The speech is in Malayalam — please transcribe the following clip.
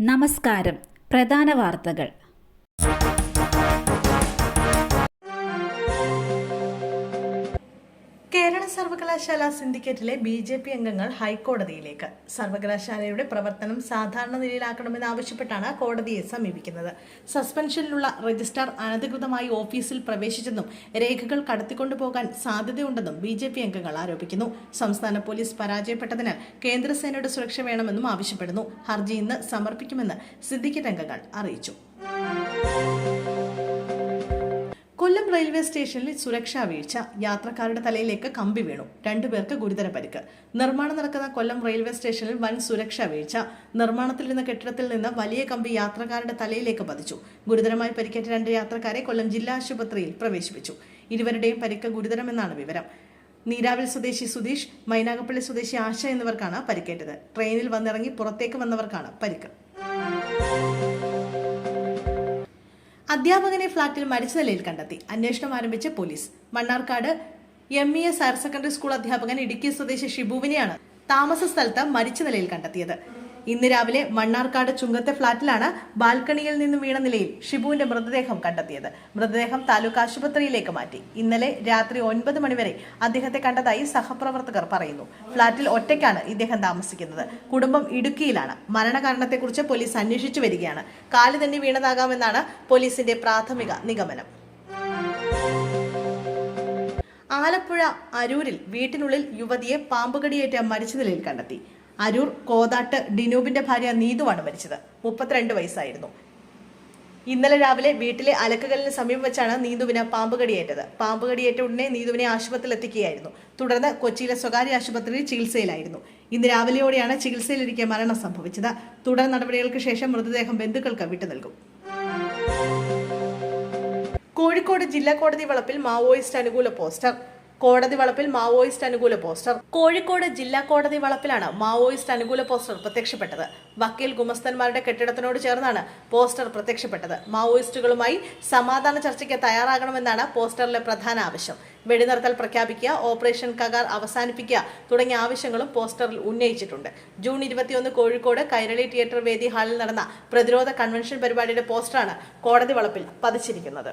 നമസ്കാരം. പ്രധാന വാർത്തകൾ. കേരള സർവകലാശാല സിൻഡിക്കേറ്റിലെ BJP അംഗങ്ങൾ ഹൈക്കോടതിയിലേക്ക്. സർവകലാശാലയുടെ പ്രവർത്തനം സാധാരണ നിലയിലാക്കണമെന്നാവശ്യപ്പെട്ടാണ് കോടതിയെ സമീപിക്കുന്നത്. സസ്പെൻഷനിലുള്ള രജിസ്ട്രാർ അനധികൃതമായി ഓഫീസിൽ പ്രവേശിച്ചെന്നും രേഖകൾ കടത്തിക്കൊണ്ടുപോകാൻ സാധ്യതയുണ്ടെന്നും BJP അംഗങ്ങൾ ആരോപിക്കുന്നു. സംസ്ഥാന പോലീസ് പരാജയപ്പെട്ടതിനാൽ കേന്ദ്രസേനയുടെ സുരക്ഷ വേണമെന്നും ആവശ്യപ്പെടുന്നു. ഹർജി ഇന്ന് സമർപ്പിക്കുമെന്ന് സിൻഡിക്കേറ്റ് അംഗങ്ങൾ അറിയിച്ചു. കൊല്ലം റെയിൽവേ സ്റ്റേഷനിൽ സുരക്ഷാ വീഴ്ച. യാത്രക്കാരുടെ തലയിലേക്ക് കമ്പി വീണു. 2 പേർക്ക് ഗുരുതര പരിക്ക്. നിർമ്മാണം നടക്കുന്ന കൊല്ലം റെയിൽവേ സ്റ്റേഷനിൽ വൻ സുരക്ഷാ വീഴ്ച. നിർമ്മാണത്തിലിരുന്ന കെട്ടിടത്തിൽ നിന്ന് വലിയ കമ്പി യാത്രക്കാരുടെ തലയിലേക്ക് പതിച്ചു. ഗുരുതരമായി പരിക്കേറ്റ 2 യാത്രക്കാരെ കൊല്ലം ജില്ലാ ആശുപത്രിയിൽ പ്രവേശിപ്പിച്ചു. ഇരുവരുടെയും പരിക്ക് ഗുരുതരമെന്നാണ് വിവരം. നീരാവിൽ സ്വദേശി സുധീഷ്, മൈനാഗപ്പള്ളി സ്വദേശി ആശ എന്നിവർക്കാണ് പരിക്കേറ്റത്. ട്രെയിനിൽ വന്നിറങ്ങി പുറത്തേക്ക് വന്നവർക്കാണ് പരിക്ക്. അധ്യാപകനെ ഫ്ളാറ്റിൽ മരിച്ച നിലയിൽ കണ്ടെത്തി. അന്വേഷണം ആരംഭിച്ച police. Mannarkkad MES higher secondary school അധ്യാപകൻ ഇടുക്കി സ്വദേശി ഷിബുവിനെയാണ് താമസ സ്ഥലത്ത് മരിച്ച നിലയിൽ കണ്ടെത്തിയത്. ഇന്ന് രാവിലെ മണ്ണാർക്കാട് ചുങ്കത്തെ ഫ്ളാറ്റിലാണ് ബാൽക്കണിയിൽ നിന്ന് വീണ നിലയിൽ ഷിബുവിന്റെ മൃതദേഹം കണ്ടെത്തിയത്. മൃതദേഹം താലൂക്ക് ആശുപത്രിയിലേക്ക് മാറ്റി. ഇന്നലെ രാത്രി 9 മണിവരെ അദ്ദേഹത്തെ കണ്ടതായി സഹപ്രവർത്തകർ പറയുന്നു. ഫ്ളാറ്റിൽ ഒറ്റയ്ക്കാണ് ഇദ്ദേഹം താമസിക്കുന്നത്. കുടുംബം ഇടുക്കിയിലാണ്. മരണകാരണത്തെക്കുറിച്ച് പോലീസ് അന്വേഷിച്ചു വരികയാണ്. കാല് തന്നെ വീണതാകാമെന്നാണ് പോലീസിന്റെ പ്രാഥമിക നിഗമനം. ആലപ്പുഴ അരൂരിൽ വീട്ടിനുള്ളിൽ യുവതിയെ പാമ്പുകടിയേറ്റ മരിച്ച നിലയിൽ കണ്ടെത്തി. അരൂർ കോതാട്ട് ഡിനൂബിന്റെ ഭാര്യ നീതുവാണ് മരിച്ചത്. 32 വയസ്സായിരുന്നു. ഇന്നലെ രാവിലെ വീട്ടിലെ അലക്കുകലിന് സമീപം വെച്ചാണ് നീതുവിന് പാമ്പുകടിയേറ്റത്. പാമ്പുകടിയേറ്റ ഉടനെ നീതുവിനെ ആശുപത്രിയിൽ എത്തിക്കുകയായിരുന്നു. തുടർന്ന് കൊച്ചിയിലെ സ്വകാര്യ ആശുപത്രിയിൽ ചികിത്സയിലായിരുന്നു. ഇന്ന് രാവിലെയോടെയാണ് ചികിത്സയിലിരിക്കെ മരണം സംഭവിച്ചത്. തുടർ നടപടികൾക്ക് ശേഷം മൃതദേഹം ബന്ധുക്കൾക്ക് വിട്ടുനൽകും. കോഴിക്കോട് ജില്ലാ കോടതി വളപ്പിൽ മാവോയിസ്റ്റ് അനുകൂല പോസ്റ്റർ. കോഴിക്കോട് ജില്ലാ കോടതി വളപ്പിലാണ് മാവോയിസ്റ്റ് അനുകൂല പോസ്റ്റർ പ്രത്യക്ഷപ്പെട്ടത്. വക്കീൽ ഗുമസ്തന്മാരുടെ കെട്ടിടത്തിനോട് ചേർന്നാണ് പോസ്റ്റർ പ്രത്യക്ഷപ്പെട്ടത്. മാവോയിസ്റ്റുകളുമായി സമാധാന ചർച്ചയ്ക്ക് തയ്യാറാകണമെന്നാണ് പോസ്റ്ററിലെ പ്രധാന ആവശ്യം. വെടിനിർത്തൽ പ്രഖ്യാപിക്കുക, ഓപ്പറേഷൻ കഗാർ അവസാനിപ്പിക്കുക തുടങ്ങിയ ആവശ്യങ്ങളും പോസ്റ്ററിൽ ഉന്നയിച്ചിട്ടുണ്ട്. ജൂൺ 21 കോഴിക്കോട് കൈരളി തിയേറ്റർ വേദി ഹാളിൽ നടന്ന പ്രതിരോധ കൺവെൻഷൻ പരിപാടിയുടെ പോസ്റ്ററാണ് കോടതി വളപ്പിൽ പതിച്ചിരിക്കുന്നത്.